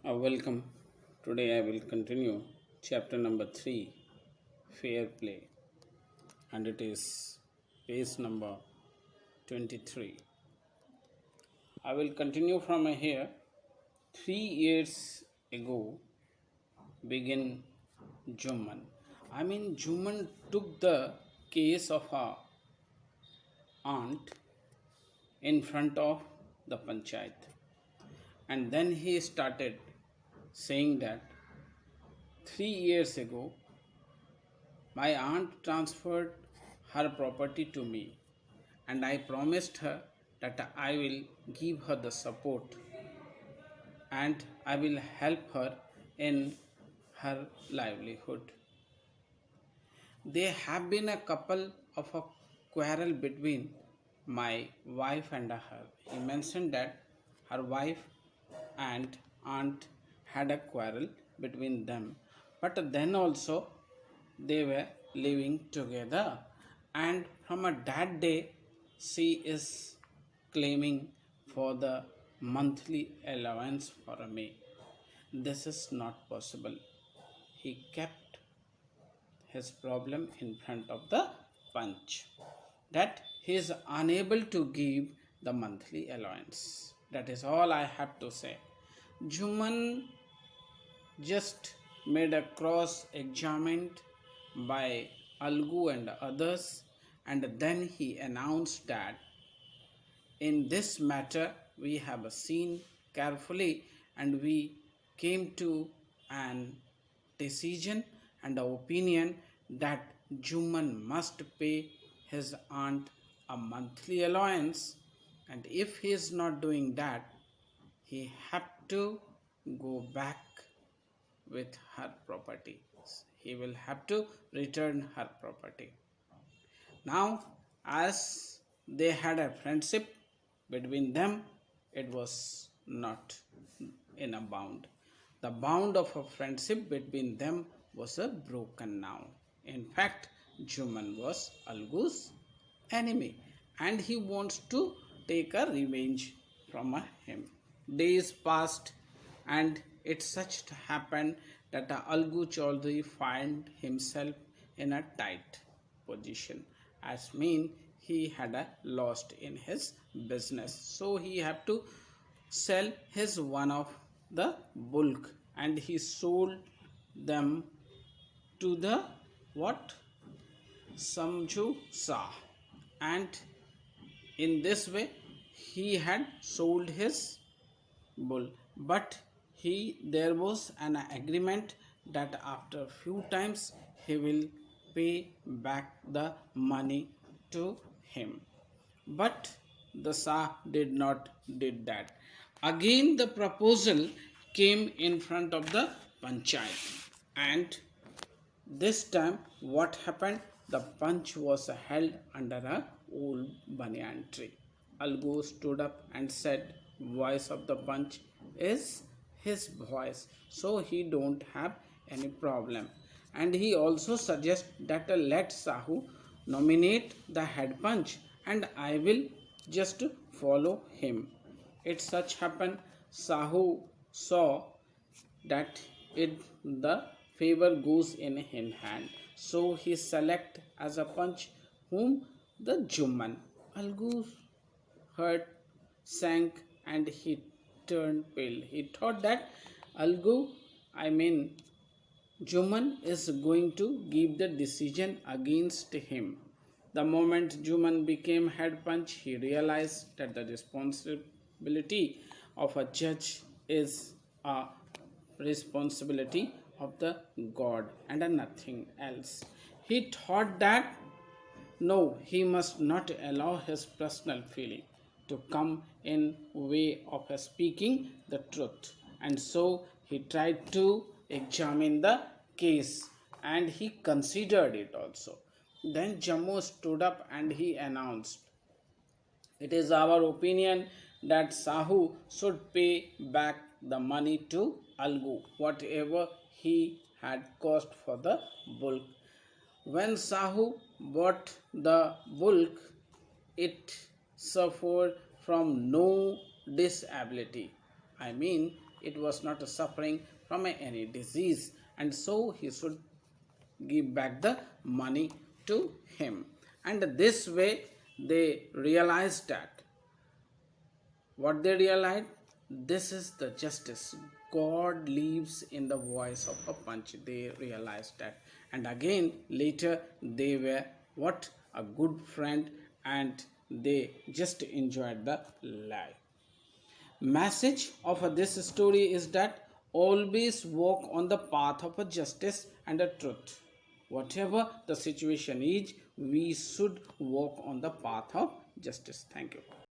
Welcome. Today I will continue chapter number 3, Fair Play, and it is page number 23. I will continue from here. 3 years ago began Juman. Juman took the case of her aunt in front of the panchayat, and then he started saying that 3 years ago my aunt transferred her property to me, and I promised her that I will give her the support and I will help her in her livelihood. There have been a couple of a quarrel between my wife and her. He mentioned that her wife and aunt had a quarrel between them, but then also they were living together, and from a that day she is claiming for the monthly allowance for me. This is not possible. He kept his problem in front of the punch that he is unable to give the monthly allowance. That is all I have to say. Juman just made a cross examined by Algu and others, and then he announced that in this matter we have seen carefully and we came to an decision and opinion that Juman must pay his aunt a monthly allowance, and if he is not doing that, he have to go back with her property. He will have to return her property. Now, as they had a friendship between them, it was not in a bound. The bound of a friendship between them was a broken now. In fact, Juman was Algu's enemy, and he wants to take a revenge from him. Days passed, and it such happened that Algu Chaudhary found himself in a tight position, as mean he had a lost in his business, so he have to sell his one of the bulk, and he sold them to the what Samju Shah, and in this way he had sold his bull, but there was an agreement that after few times he will pay back the money to him, but the Shah did not did that. Again the proposal came in front of the panchayat, and this time what happened, the punch was held under a old banyan tree. Algo stood up and said voice of the punch is his voice, so he don't have any problem, and he also suggests that let Sahu nominate the head punch and I will just follow him. It such happened Sahu saw that it the favor goes in his hand, so he select as a punch whom the Juman. Algo's heart sank and he turned pale. He thought that Algu, I mean Juman is going to give the decision against him. The moment Juman became head punch, he realized that the responsibility of a judge is a responsibility of the God and nothing else. He thought that no, he must not allow his personal feeling to come in way of speaking the truth, and so he tried to examine the case, and he considered it also. Then Jammu stood up and he announced, it is our opinion that Sahu should pay back the money to Algu, whatever he had cost for the bulk. When Sahu bought the bulk, it suffered from no disability. I mean, it was not suffering from any disease, and so he should give back the money to him. And this way they realized that what they realized, this is the justice. God lives in the voice of a punch. They realized that. And again, later they were what? A good friend, and they just enjoyed the life. Message of this story is that always walk on the path of a justice and a truth. Whatever the situation is, we should walk on the path of justice. Thank you.